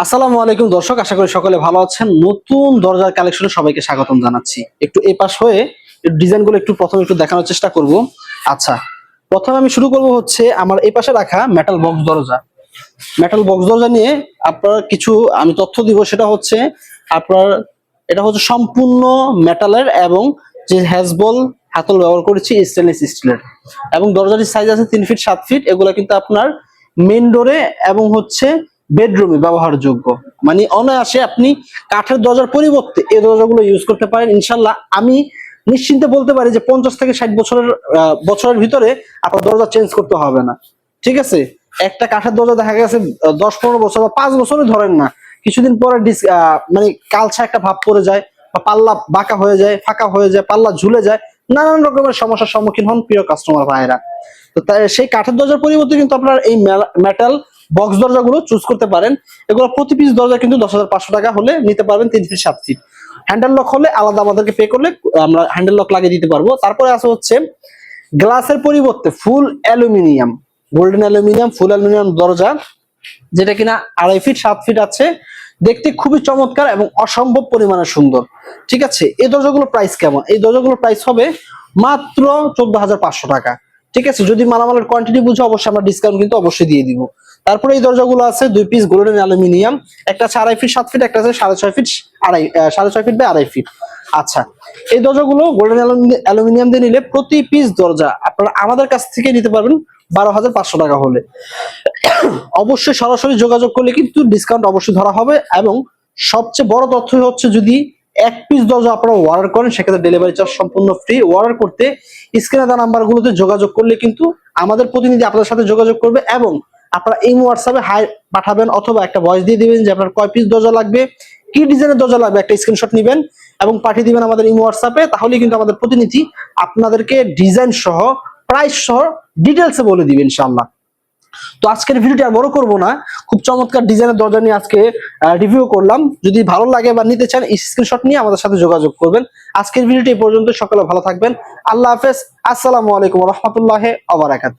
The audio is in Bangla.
আসসালামু আলাইকুম দর্শক, আশা করি সকলে ভালো আছেন। নতুন দরজার কালেকশনে সবাইকে স্বাগতম জানাচ্ছি। একটু এই পাশ হয়ে ডিজাইনগুলো প্রথমে একটু দেখানোর চেষ্টা করব। আচ্ছা, প্রথমে আমি শুরু করব হচ্ছে আমার এই পাশে রাখা মেটাল বক্স দরজা। মেটাল বক্স দরজা নিয়ে আপনার কিছু আমি তথ্য দিব। সেটা হচ্ছে আপনার এটা হচ্ছে সম্পূর্ণ মেটালের এবং যে হ্যাজবল হাতল ব্যবহার করেছি স্টেনলেস স্টিলের, এবং দরজাটির সাইজ আছে 3 ফিট 7 ফিট। এগুলো কিন্তু আপনার মেইন ডোরে এবং হচ্ছে বেডরুমে ব্যবহারযোগ্য। মানে অনায়াসে আপনি কাঠের দরজার পরিবর্তে এই দরজাগুলো ইউজ করতে পারেন ইনশাল্লাহ। আমি নিশ্চিন্তে বলতে পারি যে 50 থেকে 60 বছরের ভিতরে আপনার দরজা চেঞ্জ করতে হবে না। ঠিক আছে, একটা কাঠের দরজা দেখা গেছে 10-15 বছর বা 5 বছরে ধরেন না, কিছুদিন পরে মানে কালচা একটা ভাব পড়ে যায়, বা পাল্লা বাঁকা হয়ে যায়, ফাঁকা হয়ে যায়, পাল্লা ঝুলে যায়, নানান রকমের সমস্যার সম্মুখীন হন প্রিয় কাস্টমার ভাইয়েরা। তো তাই সেই কাঠের দরজার পরিবর্তে কিন্তু আপনার এই মেটাল বক্স দরজাগুলো চুজ করতে পারেন। এগুলো প্রতি পিস দরজা কিন্তু 10,500 টাকা হলে নিতে পারবেন। 3 ফিট 7 ফিট হ্যান্ডেল লক হলে আলাদা আমাদেরকে পে করলে আমরা হ্যান্ডেল লক লাগিয়ে দিতে পারবো। তারপরে আছে হচ্ছে গ্লাসের পরিবর্তে ফুল অ্যালুমিনিয়াম, গোল্ডেন অ্যালুমিনিয়াম, ফুল অ্যালুমিনিয়াম দরজা, যেটা কিনা 2.5 ফিট 7 ফিট আছে। দেখতে খুবই চমৎকার এবং অসম্ভব পরিমাণে সুন্দর। ঠিক আছে, এই দরজাগুলোর প্রাইস কেমন? এই দরজাগুলোর প্রাইস হবে মাত্র 14,500 টাকা। ঠিক আছে, যদি মালামালের কোয়ান্টিটি বুঝে অবশ্যই আমরা ডিসকাউন্ট কিন্তু অবশ্যই দিয়ে দিব। তারপরে এই দরজাগুলো আছে 2 পিস গোল্ডেন অ্যালুমিনিয়াম, একটা আছে 2.5 ফিট 7 ফিট, একটা আছে 6.5 ফিট 6.5 ফিট বাই 2.5 ফিট। আচ্ছা, এই দরজাগুলো গোল্ডেন অ্যালুমিনিয়াম দিয়ে নিলে প্রতি পিস দরজা আপনারা আমাদের কাছ থেকে নিতে পারবেন 12,500 টাকা হলে। অবশ্যই সরাসরি যোগাযোগ করলে কিন্তু ডিসকাউন্ট অবশ্যই ধরা হবে। এবং সবচেয়ে বড় তথ্য হচ্ছে যদি এক পিস দরজা আপনারা অর্ডার করেন সেক্ষেত্রে ডেলিভারি চার্জ সম্পূর্ণ ফ্রি। অর্ডার করতে স্ক্রিনে দেওয়া নাম্বারগুলোতে যোগাযোগ করলে কিন্তু আমাদের প্রতিনিধি আপনাদের সাথে যোগাযোগ করবে, এবং আপনারা এই হোয়াটসঅ্যাপে হাই পাঠাবেন অথবা একটা ভয়েস দিয়ে দিবেন যে আপনার কয় পিস দরজা লাগবে, কি ডিজাইনের দরজা লাগবে, একটা স্ক্রিনশট নেবেন এবং পাঠিয়ে দিবেন আমাদের এই হোয়াটসঅ্যাপে। তাহলে কিন্তু আমাদের প্রতিনিধি আপনাদেরকে ডিজাইন সহ প্রাইস সহ ডিটেলসে বলে দিবেন ইনশাআল্লাহ। তো আজকের ভিডিওটি আর বড় করব না, খুব চমৎকার ডিজাইনের দরজা নিয়ে আজকে রিভিউ করলাম। যদি ভালো লাগে বা নিতে চান স্ক্রিনশট নিয়ে আমাদের সাথে যোগাযোগ করবেন। আজকের ভিডিওটি এই পর্যন্ত। সকলে ভালো থাকবেন। আল্লাহ হাফেজ। আসসালামু আলাইকুম ওয়া রাহমাতুল্লাহি ওয়া বারাকাতুহু।